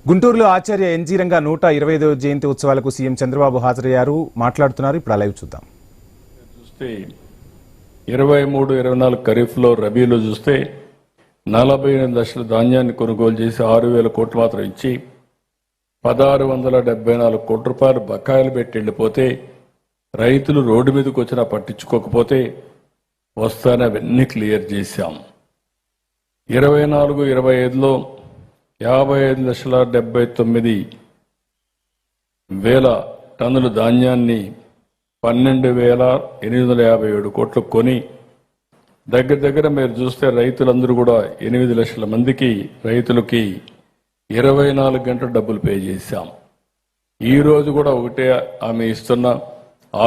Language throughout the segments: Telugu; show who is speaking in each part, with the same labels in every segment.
Speaker 1: గుంటూరులో ఆచార్య ఎన్జీ రంగా 125వ జయంతి ఉత్సవాలకు సీఎం చంద్రబాబు హాజరయ్యారు. మాట్లాడుతున్నారు. ఇప్పుడు లైవ్ చూద్దాం.
Speaker 2: చూస్తే 23-24 ఖరీఫ్లో రబీలో చూస్తే 48 లక్షల ధాన్యాన్ని కొనుగోలు చేసి 6,000 కోట్లు మాత్రం ఇచ్చి 1,674 కోట్ల రూపాయలు బకాయిలు పెట్టి వెళ్ళిపోతే రైతులు రోడ్డు మీదకి వచ్చినా పట్టించుకోకపోతే వస్తానే అవన్నీ క్లియర్ చేశాం. 24-25లో 55,79,000 టన్నుల ధాన్యాన్ని 12,857 కోట్లు కొని దగ్గర మీరు చూస్తే రైతులందరూ కూడా 8 లక్షల మందికి రైతులకి 24 గంటల డబ్బులు పే చేశాం. ఈ రోజు కూడా ఒకటే ఆమె ఇస్తున్న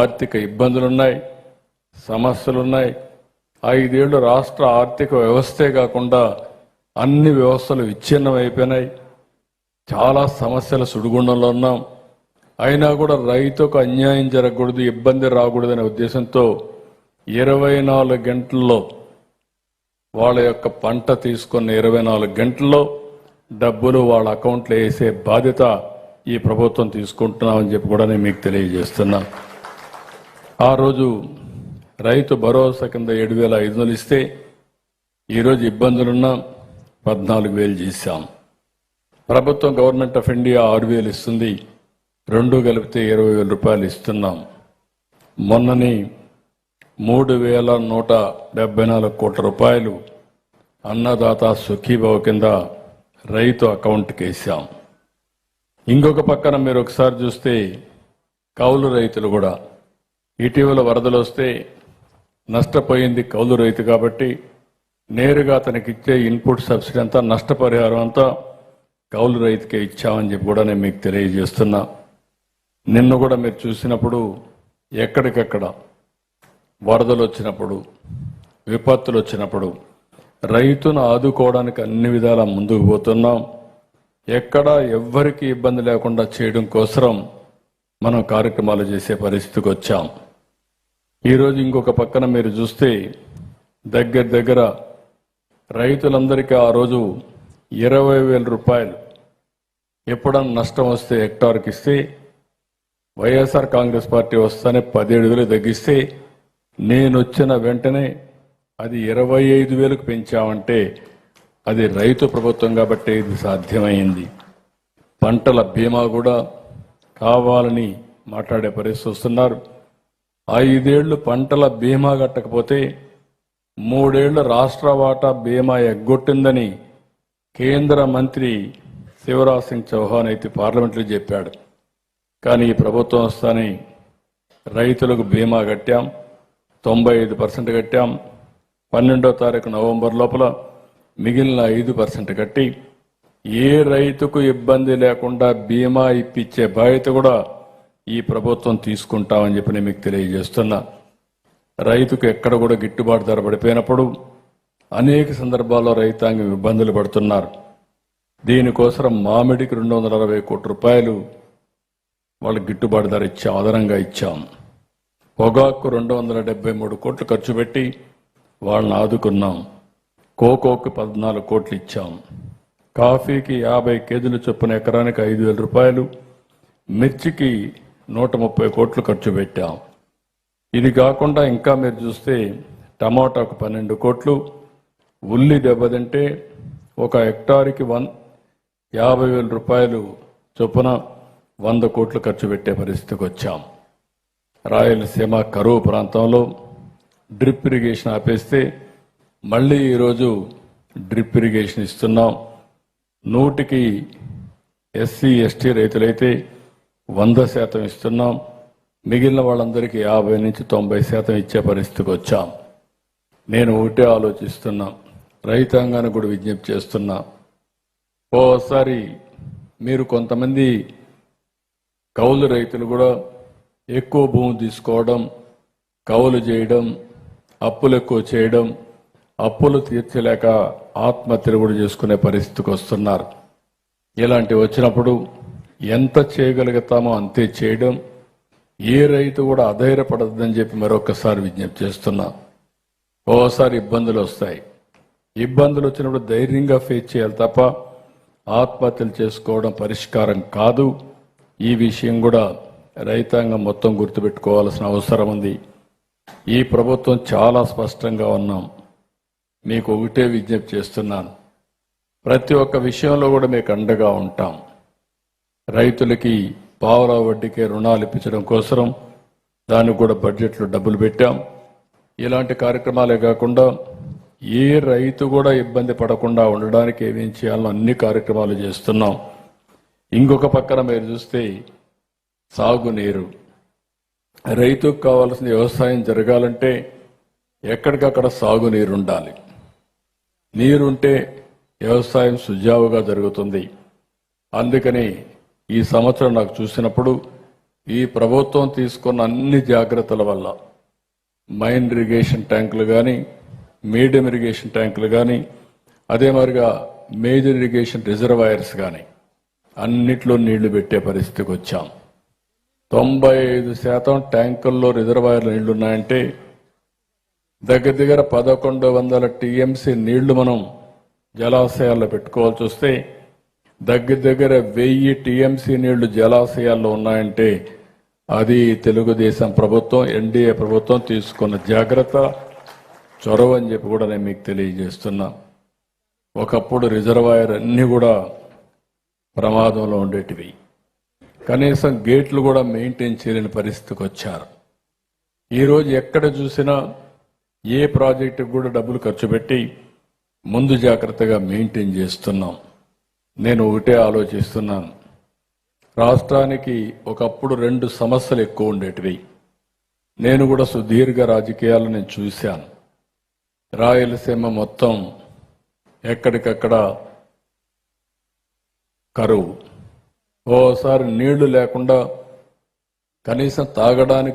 Speaker 2: ఆర్థిక ఇబ్బందులున్నాయి, సమస్యలున్నాయి. 5 ఏళ్లు రాష్ట్ర ఆర్థిక వ్యవస్థే కాకుండా అన్ని వ్యవస్థలు విచ్ఛిన్నం అయిపోయినాయి. చాలా సమస్యల సుడిగుండంలో ఉన్నాం. అయినా కూడా రైతుకు అన్యాయం జరగకూడదు, ఇబ్బంది రాకూడదనే ఉద్దేశంతో 24 గంటల్లో వాళ్ళ యొక్క పంట తీసుకున్న 24 గంటల్లో డబ్బులు వాళ్ళ అకౌంట్లో వేసే బాధ్యత ఈ ప్రభుత్వం తీసుకుంటున్నామని చెప్పి కూడా నేను మీకు తెలియజేస్తున్నా. ఆ రోజు రైతు భరోసా కింద 7,500 ఇస్తే ఈరోజు ఇబ్బందులున్నా 14,000 చేశాం. ప్రభుత్వం గవర్నమెంట్ ఆఫ్ ఇండియా 6,000 ఇస్తుంది, 2 కలిపితే 20,000 రూపాయలు ఇస్తున్నాం. మొన్నని 3,174 కోట్ల రూపాయలు అన్నదాత సుఖీభావ కింద రైతు అకౌంట్కి వేసాం. ఇంకొక పక్కన మీరు ఒకసారి చూస్తే కౌలు రైతులు కూడా ఇటీవల వరదలు వస్తే నష్టపోయింది కౌలు రైతు కాబట్టి నేరుగా అతనికి ఇచ్చే ఇన్పుట్ సబ్సిడీ అంతా నష్టపరిహారం అంతా కౌలు రైతుకే ఇచ్చామని చెప్పి కూడా నేను మీకు తెలియజేస్తున్నా. నిన్న కూడా మీరు చూసినప్పుడు ఎక్కడికెక్కడ వరదలు వచ్చినప్పుడు, విపత్తులు వచ్చినప్పుడు రైతును ఆదుకోవడానికి అన్ని విధాలా ముందుకు పోతున్నాం. ఎక్కడ ఎవ్వరికి ఇబ్బంది లేకుండా చేయడం కోసం మనం కార్యక్రమాలు చేసే పరిస్థితికి వచ్చాం. ఈరోజు ఇంకొక పక్కన మీరు చూస్తే దగ్గర రైతులందరికీ ఆ రోజు 20,000 రూపాయలు ఎప్పుడన్నా నష్టం వస్తే హెక్టార్కి ఇస్తే, వైఎస్ఆర్ కాంగ్రెస్ పార్టీ వస్తానే 17,000 తగ్గిస్తే నేను వచ్చిన వెంటనే అది 25,000కు పెంచామంటే అది రైతు ప్రభుత్వం కాబట్టి ఇది సాధ్యమైంది. పంటల బీమా కూడా కావాలని మాట్లాడే పరిస్థితి వస్తున్నారు. 5 ఏళ్లు పంటల బీమా కట్టకపోతే 3 ఏళ్ల రాష్ట్ర వాటా బీమా ఎగ్గొట్టిందని కేంద్ర మంత్రి శివరాజ్ సింగ్ చౌహాన్ అయితే పార్లమెంట్లో చెప్పాడు. కానీ ఈ ప్రభుత్వం వస్తానే రైతులకు బీమా కట్టాం, 95% కట్టాం. 12వ తారీఖు నవంబర్ లోపల మిగిలిన 5% కట్టి ఏ రైతుకు ఇబ్బంది లేకుండా బీమా ఇప్పించే బాధ్యత కూడా ఈ ప్రభుత్వం తీసుకుంటామని చెప్పి నేను మీకు తెలియజేస్తున్నా. రైతుకు ఎక్కడ కూడా గిట్టుబాటు ధర పడిపోయినప్పుడు అనేక సందర్భాల్లో రైతాంగం ఇబ్బందులు పడుతున్నారు. దీనికోసం మామిడికి 260 కోట్ల రూపాయలు వాళ్ళకి గిట్టుబాటు ధర ఇచ్చాం, అదనంగా ఇచ్చాం. పొగాకు 273 కోట్లు ఖర్చు పెట్టి వాళ్ళని ఆదుకున్నాం. కోకోకి 14 కోట్లు ఇచ్చాం. కాఫీకి 50 కేజీలు చొప్పున ఎకరానికి 5,000 రూపాయలు, మిర్చికి 130 కోట్లు ఖర్చు పెట్టాం. ఇది కాకుండా ఇంకా మీరు చూస్తే టమాటాకు 12 కోట్లు, ఉల్లి దెబ్బతింటే ఒక హెక్టార్కి 50,000 రూపాయలు చొప్పున 100 కోట్లు ఖర్చు పెట్టే పరిస్థితికి వచ్చాం. రాయలసీమ కరువు ప్రాంతంలో డ్రిప్ ఇరిగేషన్ ఆపేస్తే మళ్ళీ ఈరోజు డ్రిప్ ఇరిగేషన్ ఇస్తున్నాం. 100కి ఎస్సీ ఎస్టీ రైతులైతే 100% ఇస్తున్నాం. మిగిలిన వాళ్ళందరికీ 50 నుంచి 90% ఇచ్చే పరిస్థితికి వచ్చాం. నేను ఒకటే ఆలోచిస్తున్నా, రైతాంగానికి కూడా విజ్ఞప్తి చేస్తున్నా. ఓసారి మీరు కొంతమంది కౌలు రైతులు కూడా ఎక్కువ భూమి తీసుకోవడం, కౌలు చేయడం, అప్పులు ఎక్కువ చేయడం, అప్పులు తీర్చలేక ఆత్మహత్యలు కూడా చేసుకునే పరిస్థితికి వస్తున్నారు. ఇలాంటివి వచ్చినప్పుడు ఎంత చేయగలుగుతామో అంతే చేయడం, ఏ రైతు కూడా అధైర్యపడద్దని చెప్పి మరొకసారి విజ్ఞప్తి చేస్తున్నా. ఓసారి ఇబ్బందులు వస్తాయి, ఇబ్బందులు వచ్చినప్పుడు ధైర్యంగా ఫేస్ చేయాలి తప్ప ఆత్మహత్యలు చేసుకోవడం పరిష్కారం కాదు. ఈ విషయం కూడా రైతాంగం మొత్తం గుర్తుపెట్టుకోవాల్సిన అవసరం ఉంది. ఈ ప్రభుత్వం చాలా స్పష్టంగా ఉన్నాం. మీకు ఒకటే విజ్ఞప్తి చేస్తున్నాను, ప్రతి ఒక్క విషయంలో కూడా మీకు అండగా ఉంటాం. రైతులకి పావలా వడ్డీకే రుణాలు ఇప్పించడం కోసం దానికి కూడా బడ్జెట్లో డబ్బులు పెట్టాం. ఇలాంటి కార్యక్రమాలే కాకుండా ఏ రైతు కూడా ఇబ్బంది పడకుండా ఉండడానికి ఏమేం చేయాలో అన్ని కార్యక్రమాలు చేస్తున్నాం. ఇంకొక పక్కన మీరు చూస్తే సాగునీరు, రైతుకు కావాల్సిన వ్యవసాయం జరగాలంటే ఎక్కడికక్కడ సాగునీరు ఉండాలి. నీరుంటే వ్యవసాయం సుజావుగా జరుగుతుంది. అందుకని ఈ సంవత్సరం నాకు చూసినప్పుడు ఈ ప్రభుత్వం తీసుకున్న అన్ని జాగ్రత్తల వల్ల మైన్ ఇరిగేషన్ ట్యాంకులు కానీ, మీడియం ఇరిగేషన్ ట్యాంకులు కానీ, అదే మాదిరిగా మేజర్ ఇరిగేషన్ రిజర్వాయర్స్ కానీ అన్నిట్లో నీళ్లు పెట్టే పరిస్థితికి వచ్చాం. 95% ట్యాంకుల్లో రిజర్వాయర్లు నీళ్లున్నాయంటే దగ్గర 1100 టీఎంసీ నీళ్లు మనం జలాశయాల్లో పెట్టుకోవాల్సి వస్తే దగ్గర 1000 టీఎంసీ నీళ్లు జలాశయాల్లో ఉన్నాయంటే అది తెలుగుదేశం ప్రభుత్వం, ఎన్డీఏ ప్రభుత్వం తీసుకున్న జాగ్రత్త, చొరవ అని చెప్పి కూడా నేను మీకు తెలియజేస్తున్నా. ఒకప్పుడు రిజర్వాయర్ అన్నీ కూడా ప్రమాదంలో ఉండేటివి. కనీసం గేట్లు కూడా మెయింటైన్ చేయలేని పరిస్థితికి వచ్చారు. ఈరోజు ఎక్కడ చూసినా ఏ ప్రాజెక్టుకు కూడా డబ్బులు ఖర్చు పెట్టి ముందు జాగ్రత్తగా మెయింటైన్ చేస్తున్నాం. నేను ఒకటే ఆలోచిస్తున్నాను, రాష్ట్రానికి ఒకప్పుడు 2 సమస్యలు ఎక్కువ ఉండేటివి. నేను కూడా సుదీర్ఘ రాజకీయాలు నేను చూశాను. రాయలసీమ మొత్తం ఎక్కడికక్కడ కరువు, ఓసారి నీళ్లు లేకుండా కనీసం తాగడానికి